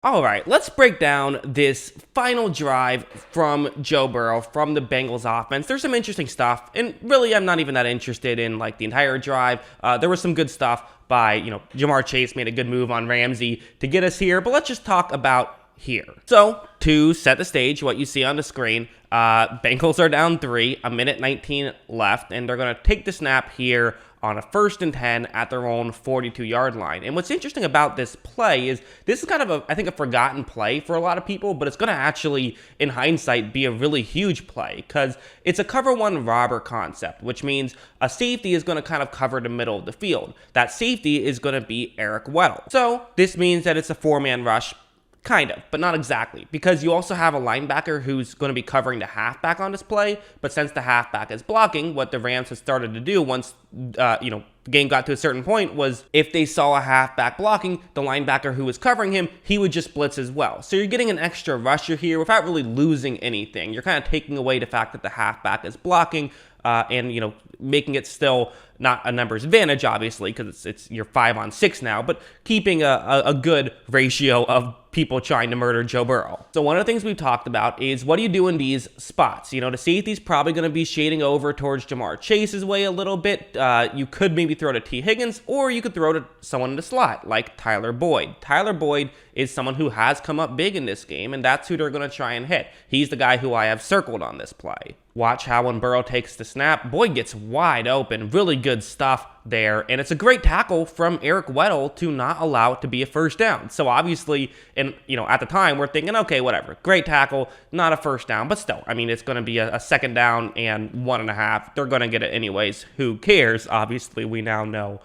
All right, let's break down this final drive from Joe Burrow from the Bengals offense. There's some interesting stuff, and really, I'm not even that interested in like the entire drive. There was some good stuff by, Jamar Chase made a good move on Ramsey to get us here, but let's just talk about here. So, to set the stage, what you see on the screen, Bengals are down 3, a minute 19 left, and they're going to take the snap here on a 1st and 10 at their own 42-yard line. And what's interesting about this play is this is kind of, I think, a forgotten play for a lot of people, but it's going to actually, in hindsight, be a really huge play because it's a cover one robber concept, which means a safety is going to kind of cover the middle of the field. That safety is going to be Eric Weddle. So this means that it's a 4-man rush. Kind of, but not exactly, because you also have a linebacker who's going to be covering the halfback on this play, but since the halfback is blocking, what the Rams have started to do once, the game got to a certain point was if they saw a halfback blocking, the linebacker who was covering him, he would just blitz as well. So you're getting an extra rusher here without really losing anything. You're kind of taking away the fact that the halfback is blocking, and making it still not a numbers advantage, obviously, because it's you're 5-on-6 now, but keeping a good ratio of people trying to murder Joe Burrow. So one of the things we've talked about is what do you do in these spots? The safety's probably going to be shading over towards Jamar Chase's way a little bit. You could maybe throw to T. Higgins, or you could throw to someone in the slot, like Tyler Boyd. Tyler Boyd is someone who has come up big in this game, and that's who they're going to try and hit. He's the guy who I have circled on this play. Watch how when Burrow takes the snap, Boyd gets wide open. Really good stuff there. And it's a great tackle from Eric Weddle to not allow it to be a 1st down. So obviously, and at the time, we're thinking, okay, whatever. Great tackle, not a 1st down. But still, it's going to be a 2nd down and 1.5. They're going to get it anyways. Who cares? Obviously, we now know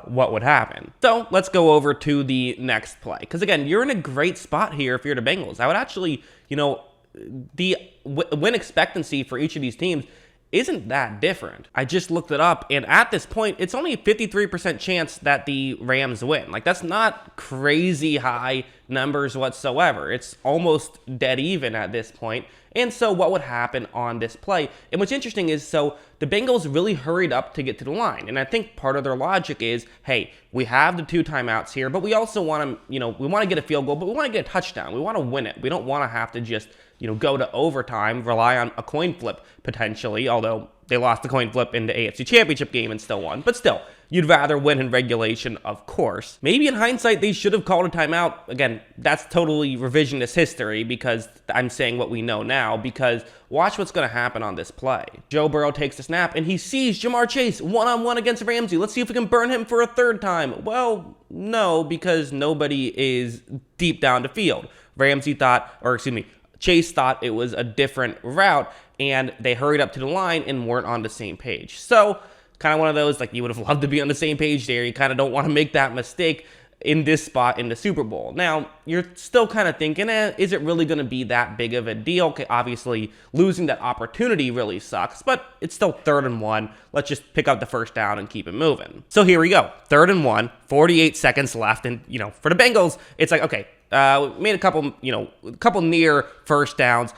what would happen. So let's go over to the next play. Because again, you're in a great spot here if you're the Bengals. I would actually, the win expectancy for each of these teams isn't that different. I just looked it up, and at this point, it's only a 53% chance that the Rams win. Like, that's not crazy high numbers whatsoever. It's almost dead even at this point. And so what would happen on this play? And what's interesting is, so the Bengals really hurried up to get to the line. And I think part of their logic is, hey, we have the 2 timeouts here, but we also want to, we want to get a field goal, but we want to get a touchdown. We want to win it. We don't want to have to just, go to overtime, rely on a coin flip potentially, although they lost the coin flip in the AFC Championship game and still won. But still, you'd rather win in regulation, of course. Maybe in hindsight, they should have called a timeout. Again, that's totally revisionist history because I'm saying what we know now, because watch what's going to happen on this play. Joe Burrow takes the snap, and he sees Jamar Chase one-on-one against Ramsey. Let's see if we can burn him for a 3rd time. Well, no, because nobody is deep down the field. Chase thought it was a different route, and they hurried up to the line and weren't on the same page. So, kind of one of those, like, you would have loved to be on the same page there. You kind of don't want to make that mistake in this spot in the Super Bowl. Now, you're still kind of thinking, is it really going to be that big of a deal? Okay, obviously, losing that opportunity really sucks, but it's still 3rd and 1. Let's just pick up the 1st down and keep it moving. So here we go. 3rd and 1, 48 seconds left. And, for the Bengals, it's like, okay, made a couple near 1st downs.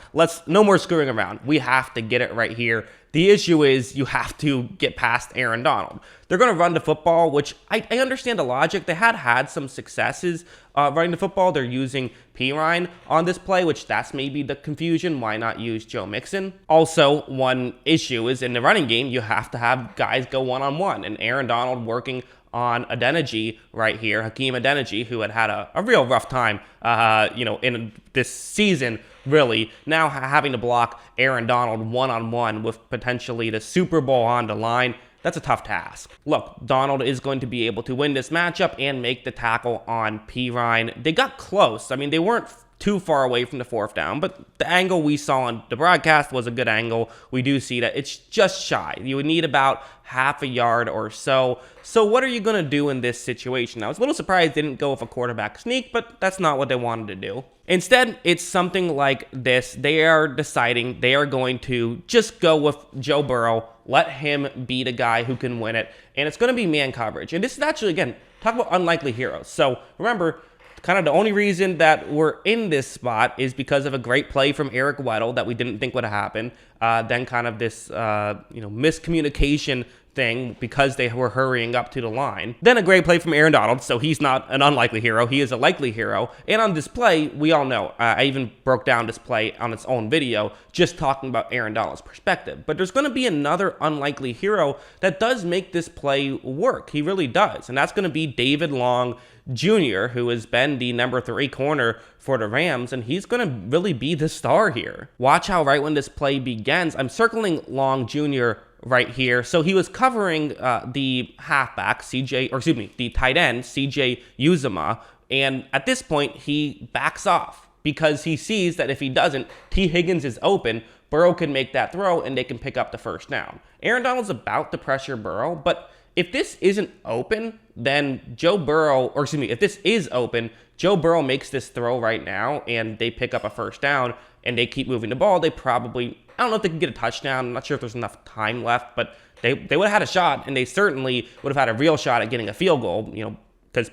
No more screwing around. We have to get it right here. The issue is you have to get past Aaron Donald. They're going to run the football, which I understand the logic. They had some successes running the football. They're using Pirine on this play, which that's maybe the confusion. Why not use Joe Mixon? Also, one issue is in the running game, you have to have guys go one-on-one. And Aaron Donald working on Adeniji right here, Hakeem Adeniji, who had a real rough time, in this season, really. Now having to block Aaron Donald one-on-one with potentially the Super Bowl on the line, that's a tough task. Look, Donald is going to be able to win this matchup and make the tackle on Pirine. They got close. They weren't too far away from the 4th down, but the angle we saw on the broadcast was a good angle. We do see that it's just shy. You would need about half a yard or so. So what are you going to do in this situation? I was a little surprised they didn't go with a quarterback sneak, but that's not what they wanted to do. Instead, it's something like this. They are deciding they are going to just go with Joe Burrow, let him be the guy who can win it, and it's going to be man coverage. And this is actually, again, talk about unlikely heroes. So remember, kind of the only reason that we're in this spot is because of a great play from Eric Weddle that we didn't think would happen. Then kind of this, miscommunication thing because they were hurrying up to the line. Then a great play from Aaron Donald, so he's not an unlikely hero, he is a likely hero. And on this play, we all know, I even broke down this play on its own video, just talking about Aaron Donald's perspective. But there's going to be another unlikely hero that does make this play work. He really does. And that's going to be David Long Jr., who has been the number 3 corner for the Rams, and he's going to really be the star here. Watch how right when this play begins, I'm circling Long Jr. right here. So he was covering the halfback, the tight end, CJ Uzomah, and at this point, he backs off because he sees that if he doesn't, T. Higgins is open, Burrow can make that throw, and they can pick up the first down. Aaron Donald's about to pressure Burrow, but if this isn't open, then if this is open, Joe Burrow makes this throw right now, and they pick up a first down, and they keep moving the ball. They probably, I don't know if they can get a touchdown. I'm not sure if there's enough time left, but they would have had a shot, and they certainly would have had a real shot at getting a field goal, because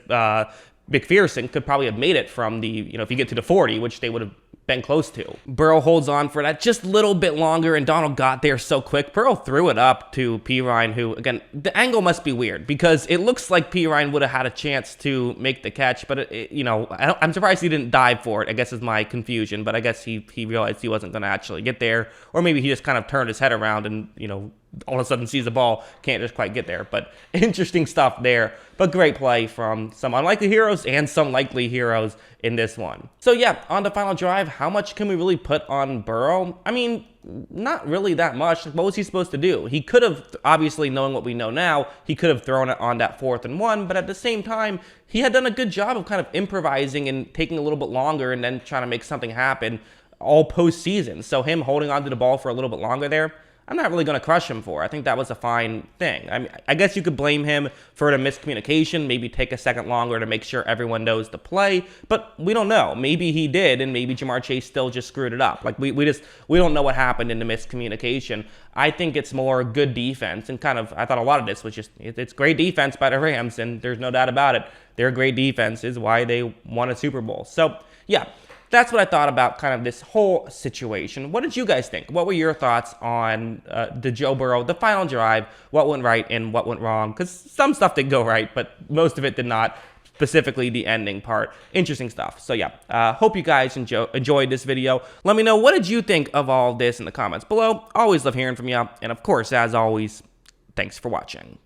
McPherson could probably have made it from the, if you get to the 40, which they would have been close to. Burrow holds on for that just a little bit longer, and Donald got there so quick. Burrow threw it up to Pirine, who, again, the angle must be weird because it looks like Pirine would have had a chance to make the catch, but, I'm surprised he didn't dive for it, I guess is my confusion, but I guess he realized he wasn't going to actually get there, or maybe he just kind of turned his head around and, all of a sudden sees the ball, can't just quite get there. But interesting stuff there. But great play from some unlikely heroes and some likely heroes in this one. So yeah, on the final drive, how much can we really put on Burrow? I mean, not really that much. What was he supposed to do? He could have, obviously knowing what we know now, he could have thrown it on that 4th and 1, but at the same time, he had done a good job of kind of improvising and taking a little bit longer and then trying to make something happen all postseason. So him holding onto the ball for a little bit longer there, I'm not really going to crush him for. I think that was a fine thing. I mean, I guess you could blame him for the miscommunication, maybe take a second longer to make sure everyone knows the play, but we don't know. Maybe he did, and maybe Ja'Marr Chase still just screwed it up. Like, we don't know what happened in the miscommunication. I think it's more good defense, and I thought a lot of this was just, it's great defense by the Rams, and there's no doubt about it. Their great defense is why they won a Super Bowl. So, yeah. That's what I thought about kind of this whole situation. What did you guys think? What were your thoughts on the Joe Burrow, the final drive, what went right and what went wrong? Because some stuff did go right, but most of it did not, specifically the ending part. Interesting stuff. So yeah, hope you guys enjoyed this video. Let me know, what did you think of all this in the comments below? Always love hearing from you. And of course, as always, thanks for watching.